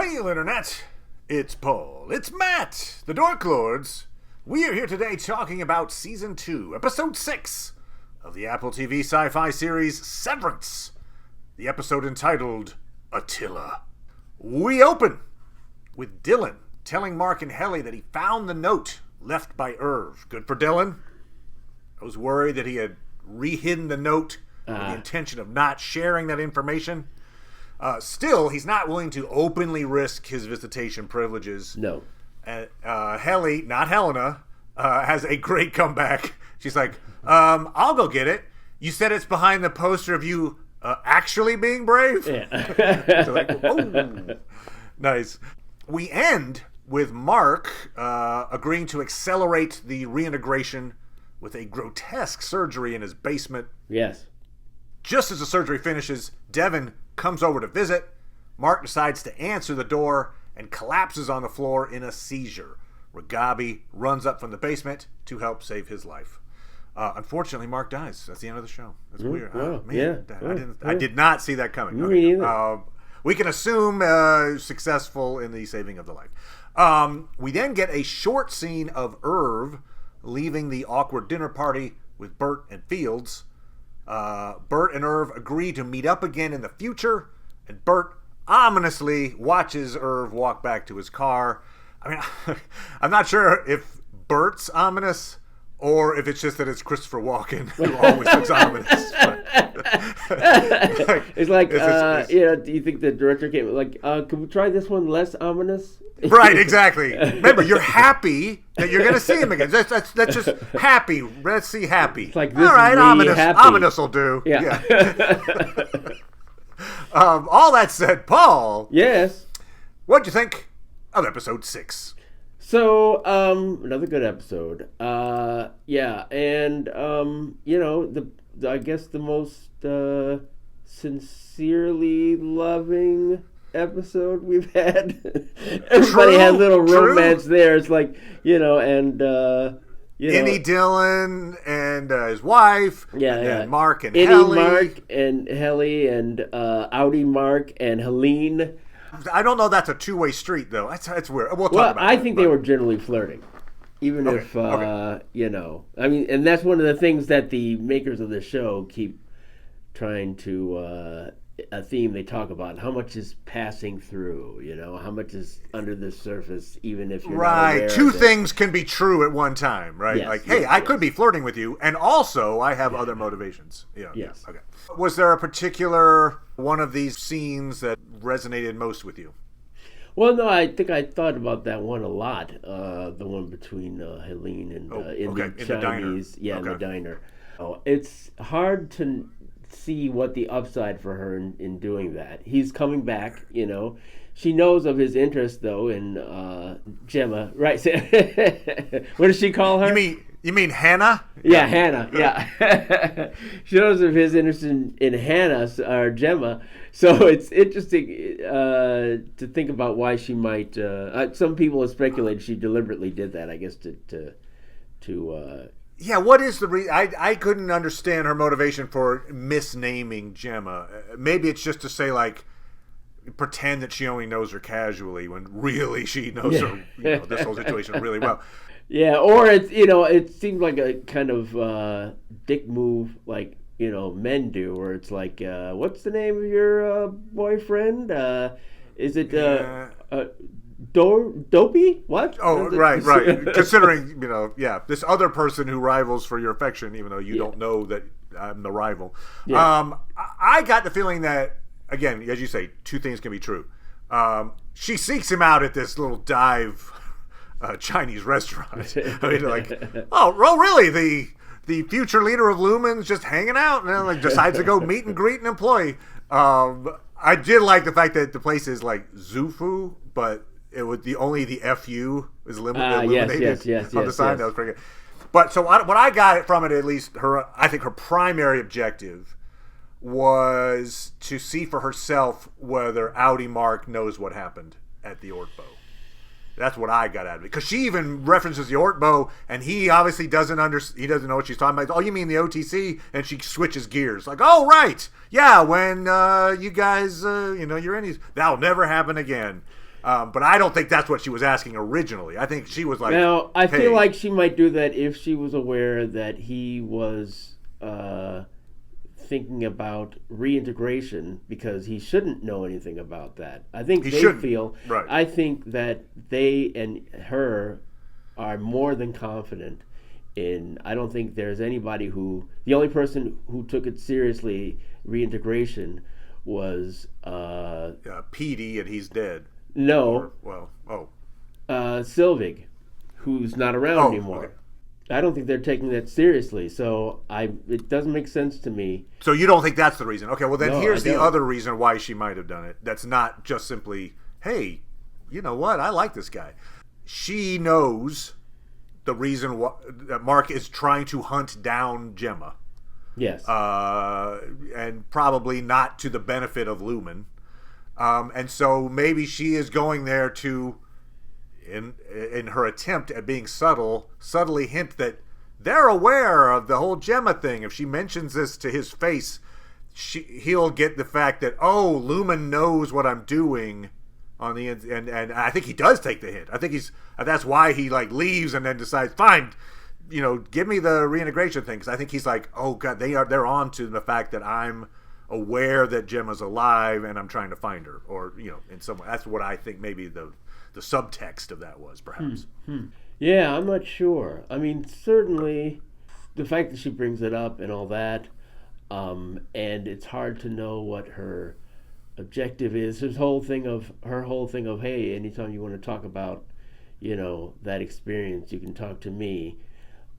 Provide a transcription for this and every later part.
Hail, Internet! It's Paul. It's Matt, the Dork Lords. We are here today talking about Season 2, Episode 6 of the Apple TV sci-fi series Severance. The episode entitled Attila. We open with Dylan telling Mark and Helly that he found the note left by Irv. Good for Dylan. I was worried that he had re-hidden the note with the intention of not sharing that information. Still, he's not willing to openly risk his visitation privileges. No. Helly, not Helena, has a great comeback. She's like, I'll go get it. You said it's behind the poster of you actually being brave? Yeah. So like, oh. Nice. We end with Mark agreeing to accelerate the reintegration with a grotesque surgery in his basement. Yes. Just as the surgery finishes, Devin comes over to visit. Mark decides to answer the door and collapses on the floor in a seizure. Ragabi runs up from the basement to help save his life. Unfortunately, Mark dies. That's the end of the show. That's weird. Wow. Man, Yeah. I did not see that coming. Me neither. We can assume successful in the saving of the life. We then get a short scene of Irv leaving the awkward dinner party with Bert and Fields. Bert and Irv agree to meet up again in the future, and Bert ominously watches Irv walk back to his car. I mean, I'm not sure if Bert's ominous or if it's just that it's Christopher Walken who always looks ominous. It's like, do you think the director came like, can we try this one less ominous? Right, exactly. Remember, you're happy that you're going to see him again. That's just happy. Let's see happy. It's like, this all right, is ominous. happy. Ominous will do. Yeah. All that said, Paul. Yes. What'd you think of episode 6? So, another good episode. Yeah, and I guess the most sincerely loving episode we've had. Everybody had a little romance there. It's like, and Innie Dylan and his wife. Yeah, and Mark and Innie, Helly. Mark and Helly and Audi Mark and Helene. I don't know that's a two-way street, though. That's weird. We'll talk about I that, think they were generally flirting. Even if, I mean, and that's one of the things that the makers of the show keep trying to, a theme they talk about, how much is passing through, how much is under the surface, even if you're not aware Two of it. things can be true at one time, right? Yes, like, hey, I could be flirting with you, and also I have other motivations. Yes. Yeah, okay. Was there a particular one of these scenes that resonated most with you? Well, no, I think I thought about that one a lot. The one between Helene and in the Chinese, in the diner. Oh, it's hard to see what the upside for her in doing that. He's coming back, She knows of his interest, though, in Gemma, right? What does she call her? You mean Hannah? Yeah, Hannah. Yeah, she knows of his interest in Hannah or Gemma. So it's interesting to think about why she might. Some people have speculated she deliberately did that. I guess to. Yeah, what is the reason? I couldn't understand her motivation for misnaming Gemma. Maybe it's just to say, like, pretend that she only knows her casually when really she knows her, this whole situation really well. Yeah, or it's, it seems like a kind of dick move, like, men do, where it's like, what's the name of your boyfriend? Is it Dopey? What? Oh, right. Considering, this other person who rivals for your affection, even though you don't know that I'm the rival. Yeah. I got the feeling that, again, as you say, two things can be true. She seeks him out at this little dive Chinese restaurant. I mean, like, oh, really? The future leader of Lumen's just hanging out and then, like, decides to go meet and greet an employee. I did like the fact that the place is like Zufu, but it would only the FU is illuminated yes, on the sign. Yes. That was pretty good. But so what I got from it, at least I think her primary objective was to see for herself whether Audi Mark knows what happened at the Ortbo. That's what I got out of it, because she even references the Ortbo, and he obviously he doesn't know what she's talking about. Oh, you mean the OTC? And she switches gears, like, oh, right, yeah, when you guys, you're in these, that'll never happen again. But I don't think that's what she was asking originally. I think she was like, now, I feel like she might do that if she was aware that he was thinking about reintegration, because he shouldn't know anything about that. I think Right. I think that they and her are more than confident in. I don't think there's anybody the only person who took it seriously, reintegration, was Petey, and he's dead. No. Sylvig, who's not around anymore. Okay. I don't think they're taking that seriously, so it doesn't make sense to me. So you don't think that's the reason? Okay, well then here's the other reason why she might have done it. That's not just simply, hey, you know what? I like this guy. She knows the reason that Mark is trying to hunt down Gemma. Yes. And probably not to the benefit of Lumen. And so maybe she is going there to, in her attempt at being subtly hint that they're aware of the whole Gemma thing. If she mentions this to his face, he'll get the fact that, oh, Lumen knows what I'm doing on the end, and I think he does take the hint. I think that's why he like leaves and then decides, fine, give me the reintegration thing, because I think he's like, oh god, they're on to the fact that I'm aware that Gemma's alive and I'm trying to find her, or in some way. That's what I think maybe the subtext of that was, perhaps. Yeah, I'm not sure. I mean, certainly the fact that she brings it up and all that, and it's hard to know what her objective is. Her whole thing of, hey, anytime you want to talk about, that experience, you can talk to me.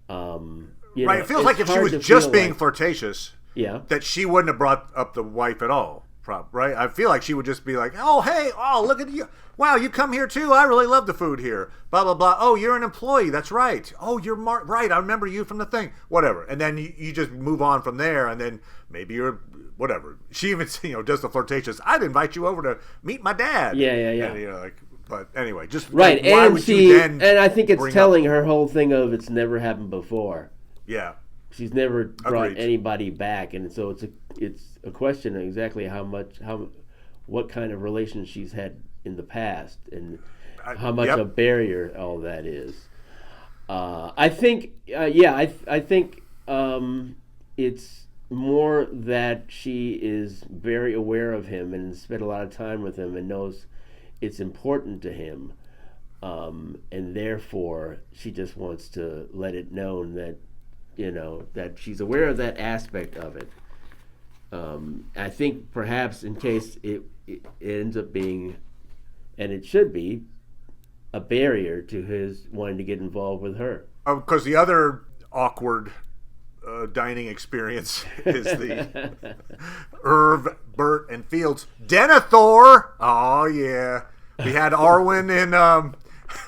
Right. It feels like if she was just being flirtatious, yeah, that she wouldn't have brought up the wife at all. Right? I feel like she would just be like, oh, hey, oh, look at you. Wow, you come here too? I really love the food here. Blah, blah, blah. Oh, you're an employee. That's right. Oh, you're right. I remember you from the thing. Whatever. And then you just move on from there, and then maybe you're whatever. She even, does the flirtatious, I'd invite you over to meet my dad. Yeah. And, but anyway, just right. Like, why would you then and I think it's telling her whole thing of it's never happened before. Yeah. She's never brought anybody back, and so it's a question of exactly what kind of relation she's had in the past, and how much a barrier all that is. I think it's more that she is very aware of him and spent a lot of time with him and knows it's important to him, and therefore she just wants to let it known that that she's aware of that aspect of it. I think perhaps in case it ends up being, and it should be, a barrier to his wanting to get involved with her. Because the other awkward dining experience is the Irv, Bert, and Fields Denethor. Oh yeah, we had Arwen in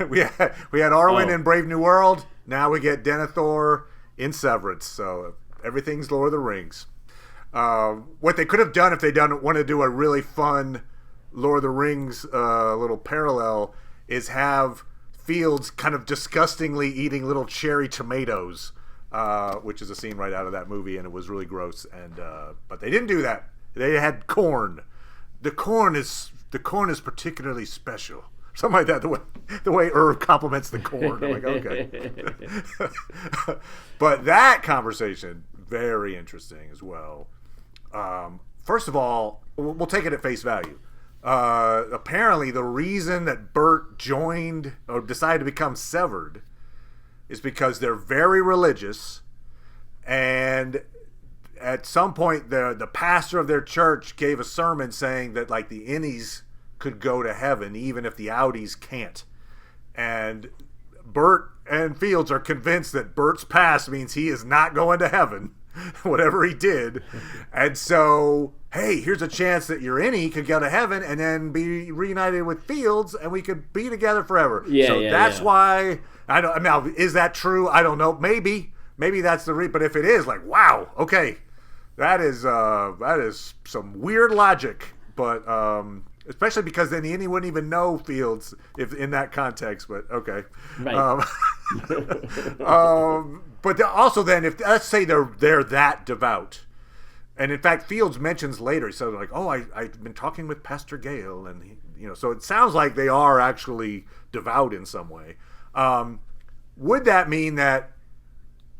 we had Arwen in Brave New World. Now we get Denethor in Severance. So everything's Lord of the Rings. What they could have done if they want to do a really fun Lord of the Rings little parallel is have Fields kind of disgustingly eating little cherry tomatoes, which is a scene right out of that movie, and it was really gross. And but they didn't do that. They had corn. The corn is particularly special. Something like that. The way Irv compliments the corn. I'm like, okay. But that conversation, very interesting as well. First of all, we'll take it at face value. Apparently, the reason that Bert joined or decided to become severed is because they're very religious, and at some point, the pastor of their church gave a sermon saying that like the innies could go to heaven even if the outies can't, and Bert and Fields are convinced that Bert's past means he is not going to heaven. Whatever he did. And so, hey, here's a chance that your innie could go to heaven and then be reunited with Fields, and we could be together forever. That's why I don't. Now, is that true? I don't know. Maybe that's the reason. But if it is, like, wow, okay, that is some weird logic. But especially because then the innie wouldn't even know Fields if in that context. But okay, right. But also then, if let's say they're that devout, And in fact, Fields mentions later, so like, oh, I've been talking with Pastor Gale, and so it sounds like they are actually devout in some way. Would that mean that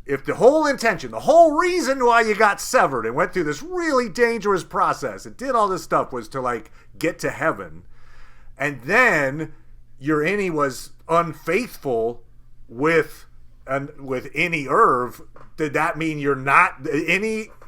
if the whole intention, the whole reason why you got severed and went through this really dangerous process and did all this stuff was to like get to heaven, and then your innie was unfaithful with any Irv, did that mean you're not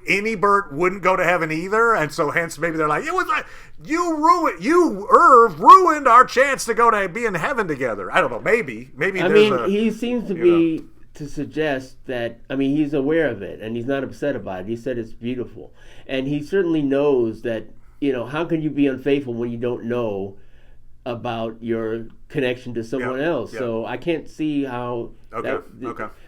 any Bert wouldn't go to heaven either? And so hence maybe they're like, it was like you Irv ruined our chance to go to be in heaven together. I don't know, maybe I mean, he seems to be to suggest that, I mean, he's aware of it and he's not upset about it. He said it's beautiful, and he certainly knows that, how can you be unfaithful when you don't know about your connection to someone else? So I can't see how I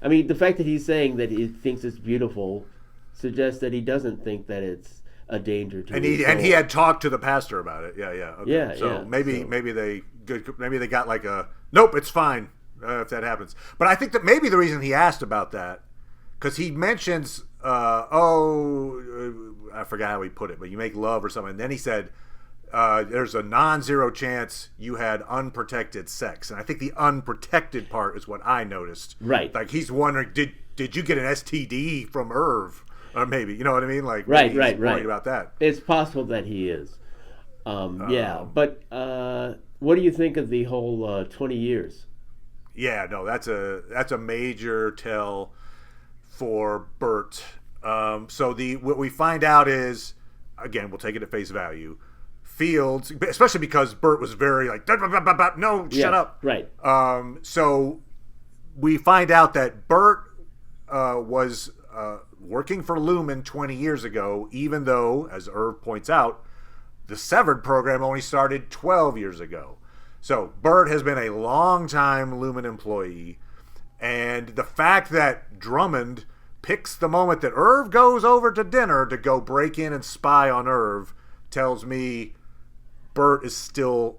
mean, the fact that he's saying that he thinks it's beautiful suggests that he doesn't think that it's a danger to him. And he had talked to the pastor about it. So maybe they got like a nope, it's fine if that happens. But I think that maybe the reason he asked about that, because he mentions I forgot how he put it, but you make love or something, and then he said there's a non-zero chance you had unprotected sex. And I think the unprotected part is what I noticed. Right. Like he's wondering, did you get an STD from Irv? Or maybe, you know what I mean? Like, right. Worried about that. It's possible that he is. But what do you think of the whole 20 years? Yeah, no, that's a major tell for Bert. So what we find out is, again, we'll take it at face value. Fields, especially because Bert was very like, no, shut up. Right. So we find out that Bert was working for Lumen 20 years ago, even though, as Irv points out, the Severed program only started 12 years ago. So Bert has been a long-time Lumen employee, and the fact that Drummond picks the moment that Irv goes over to dinner to go break in and spy on Irv tells me Bert is still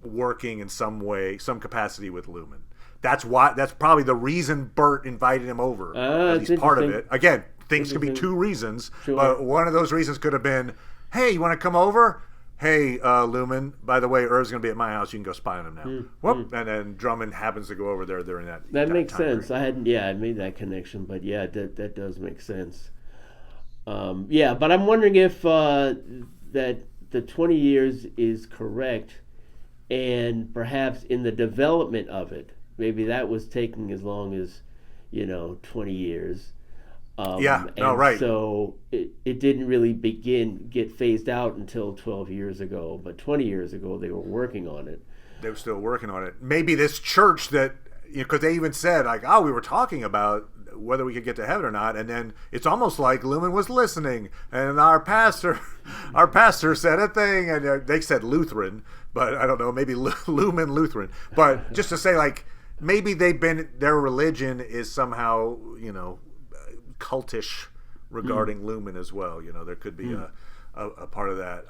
working in some way, some capacity with Lumen. That's probably the reason Bert invited him over. At least part of it. Again, things could be two reasons, but one of those reasons could have been, hey, you want to come over? Hey, Lumen, by the way, Irv's going to be at my house. You can go spy on him now. Whoop. And then Drummond happens to go over there during that. That makes sense. Period. I made that connection, but that does make sense. But I'm wondering if that the 20 years is correct, and perhaps in the development of it, maybe that was taking as long as 20 years. Right. So it didn't really get phased out until 12 years ago, but 20 years ago they were working on it. They were still working on it. Maybe this church that, because they even said like, oh, we were talking about whether we could get to heaven or not, and then it's almost like Lumen was listening, and our pastor said a thing, and they said Lutheran, but I don't know, maybe Lumen Lutheran, but just to say like, maybe their religion is somehow, cultish regarding Lumen as well. There could be a part of that.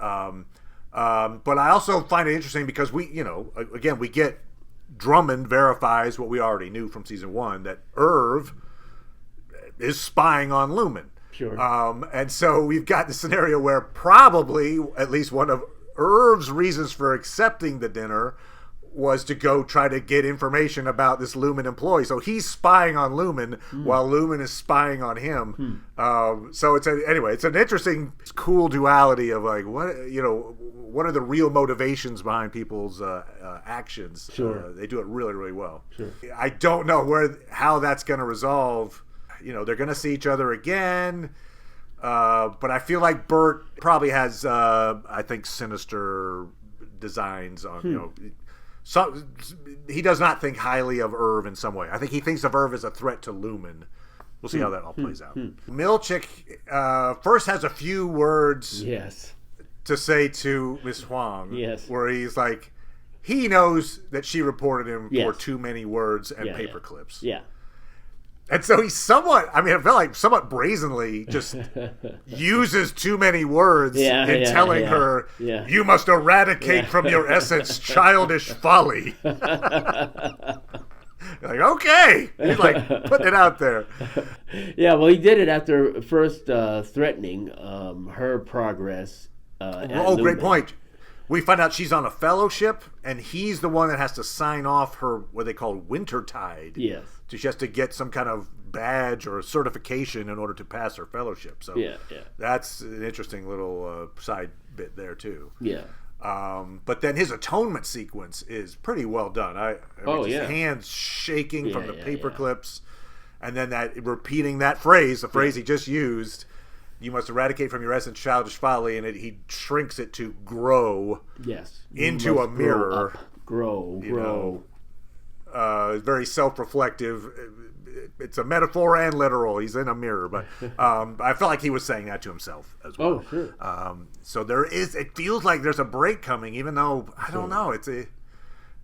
But I also find it interesting because we get Drummond verifies what we already knew from season 1, that Irv is spying on Lumen. Sure. And so we've got the scenario where probably at least one of Irv's reasons for accepting the dinner was to go try to get information about this Lumen employee. So he's spying on Lumen while Lumen is spying on him. So it's an interesting, cool duality of like, what are the real motivations behind people's actions? Sure. They do it really, really well. Sure. I don't know how that's going to resolve. They're going to see each other again. But I feel like Bert probably has, I think, sinister designs on, So he does not think highly of Irv in some way. I think he thinks of Irv as a threat to Lumen. We'll see how that all plays out. Milchick first has a few words to say to Miss Huang, where he's like, he knows that she reported him for too many words and paper clips. Yeah. And so he's somewhat brazenly just uses too many words in telling her, you must eradicate from your essence childish folly. Like, okay. He's like putting it out there. Yeah, well, he did it after first threatening her progress. Great point. We find out she's on a fellowship, and he's the one that has to sign off her, what they call wintertide. Yes. So she has to get some kind of badge or certification in order to pass her fellowship. So that's an interesting little side bit there, too. Yeah. But then his atonement sequence is pretty well done. His hands shaking from the paper clips, and then repeating that phrase, the phrase he just used, you must eradicate from your essence childish folly, and he shrinks it to grow into a mirror. Grow. Very self-reflective. It's a metaphor and literal. He's in a mirror, but I felt like he was saying that to himself as well. Oh, sure. So it feels like there's a break coming, even though, I don't know,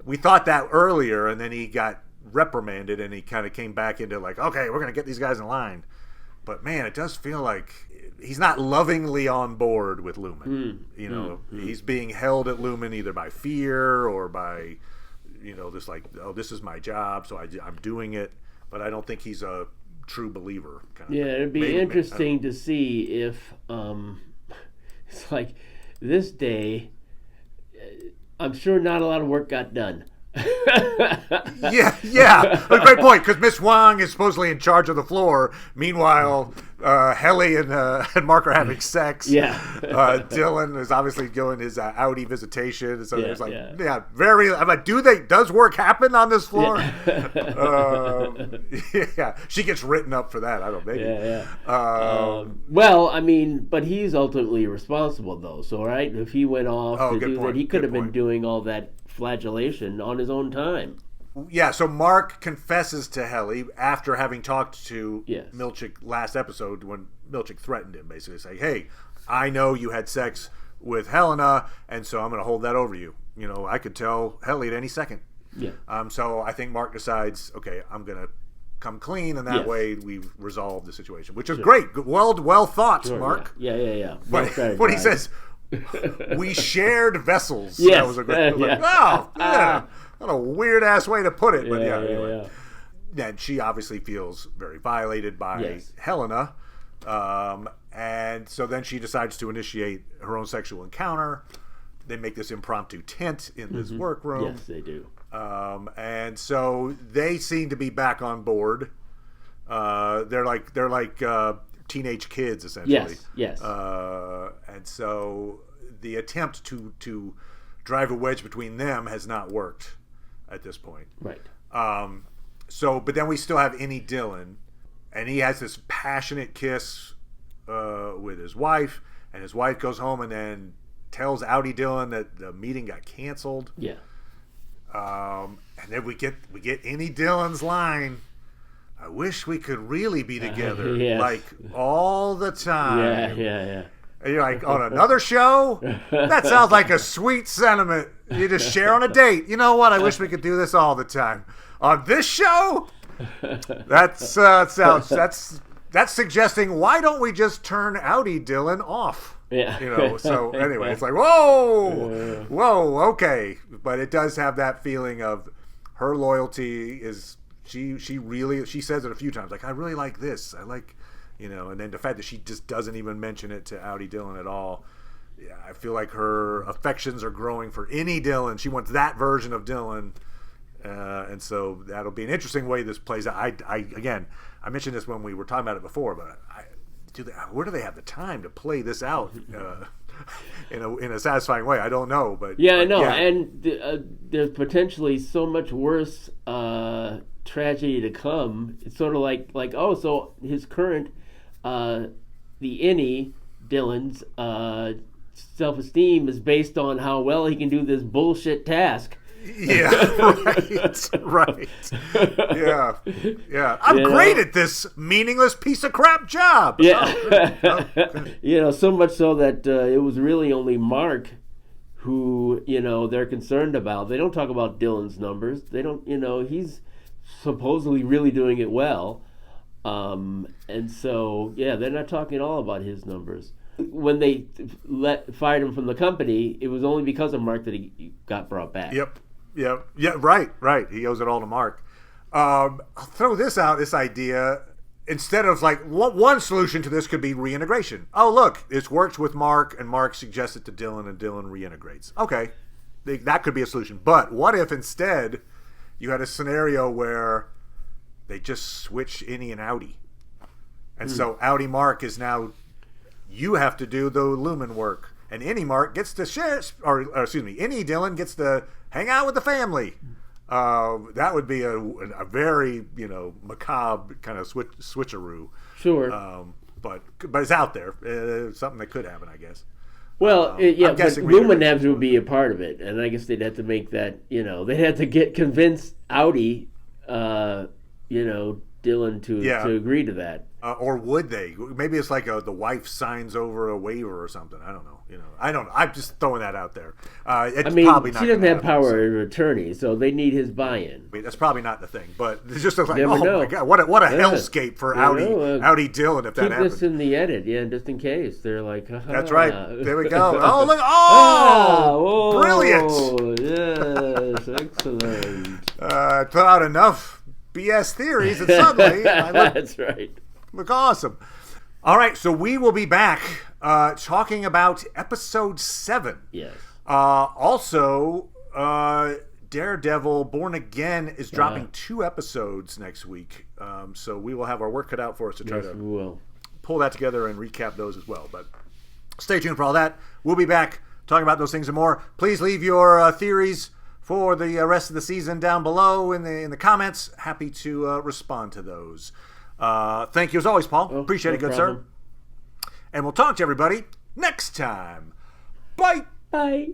we thought that earlier, and then he got reprimanded, and he kind of came back into like, okay, we're going to get these guys in line. But man, it does feel like he's not lovingly on board with Lumen. He's being held at Lumen either by fear or by, just like, oh, this is my job, so I'm doing it. But I don't think he's a true believer. It'd be interesting to see if it's like this day. I'm sure not a lot of work got done. Yeah. A great point, because Miss Wong is supposedly in charge of the floor. Meanwhile, Helly and Mark are having sex. Yeah. Dylan is obviously doing his Audi visitation. So there's like, very. I'm like, does work happen on this floor? She gets written up for that. I don't know. Maybe. Well, I mean, but he's ultimately responsible, though. So, right, if he went off to do that, he could have been doing all that flagellation on his own time. Yeah, so Mark confesses to Helly after having talked to Milchick last episode, when Milchick threatened him, basically saying, hey, I know you had sex with Helena, and so I'm going to hold that over you. I could tell Helly at any second. Yeah. So I think Mark decides, okay, I'm going to come clean, and that way we've resolved the situation, which is great. Well thought, Mark. Yeah. But what he says, we shared vessels. Yes. That was a great. What a weird ass way to put it. But anyway. Then she obviously feels very violated by Helena, and so then she decides to initiate her own sexual encounter. They make this impromptu tent in this workroom. Yes, they do. And so they seem to be back on board. They're like teenage kids, essentially. Yes. And so the attempt to drive a wedge between them has not worked at this point. Right. But then we still have Innie Dylan, and he has this passionate kiss with his wife, and his wife goes home and then tells Audi Dylan that the meeting got canceled. Yeah. And then we get Innie Dylan's line, I wish we could really be together, like all the time. Yeah. And you're like, on another show? That sounds like a sweet sentiment. You just share on a date. You know what? I wish we could do this all the time. On this show? That's suggesting, why don't we just turn Audi Dylan off? Yeah. So anyway, it's like, whoa, okay. But it does have that feeling of her loyalty is, she says it a few times, like, I really like this. I like, and then the fact that she just doesn't even mention it to Audi Dylan at all. Yeah, I feel like her affections are growing for Innie Dylan. She wants that version of Dylan. And so that'll be an interesting way this plays out. I mentioned this when we were talking about it before, but where do they have the time to play this out in a satisfying way? I don't know, but I know. Yeah. And there's potentially so much worse tragedy to come. It's sort of like so his current the Innie Dylan's self-esteem is based on how well he can do this bullshit task. Yeah, right. Yeah. I'm great at this meaningless piece of crap job. Yeah. Okay. So much so that it was really only Mark who, they're concerned about. They don't talk about Dylan's numbers. They don't, he's supposedly really doing it well. And so, they're not talking at all about his numbers. When they fired him from the company, it was only because of Mark that he got brought back. Yep. Yeah, right. He owes it all to Mark. I'll throw this out, this idea. Instead of like, one solution to this could be reintegration. Oh, look, it's worked with Mark, and Mark suggests it to Dylan, and Dylan reintegrates. Okay, that could be a solution. But what if instead you had a scenario where they just switch Innie and Outie? And so Outie Mark is now, you have to do the Lumen work. And Innie Mark gets to share, or excuse me, Innie Dylan gets to hang out with the family. That would be a very, macabre kind of switcheroo. Sure. But it's out there. Something that could happen, I guess. Well, but Luminabs would be a part of it. And I guess they'd have to make that, they'd have to convince Outie, Dylan to agree to that. Or would they? Maybe it's like the wife signs over a waiver or something. I don't know. I don't know. I'm just throwing that out there. Probably not. She doesn't have power of attorney, so they need his buy-in. That's probably not the thing. But it's just like, my God, what a hellscape for Outie Dylan if that happens. Keep this in the edit, just in case. They're like, haha. That's right. There we go. Oh, look. Oh, brilliant. Yes, excellent. Throw out enough BS theories and suddenly that's right. Look awesome. All right, so we will be back talking about episode 7. Yes. Also, Daredevil Born Again is dropping 2 episodes next week. So we will have our work cut out for us to try to pull that together and recap those as well. But stay tuned for all that. We'll be back talking about those things and more. Please leave your theories for the rest of the season down below in the comments. Happy to respond to those. Thank you as always, Paul. Appreciate it, good sir. And we'll talk to everybody next time. Bye. Bye.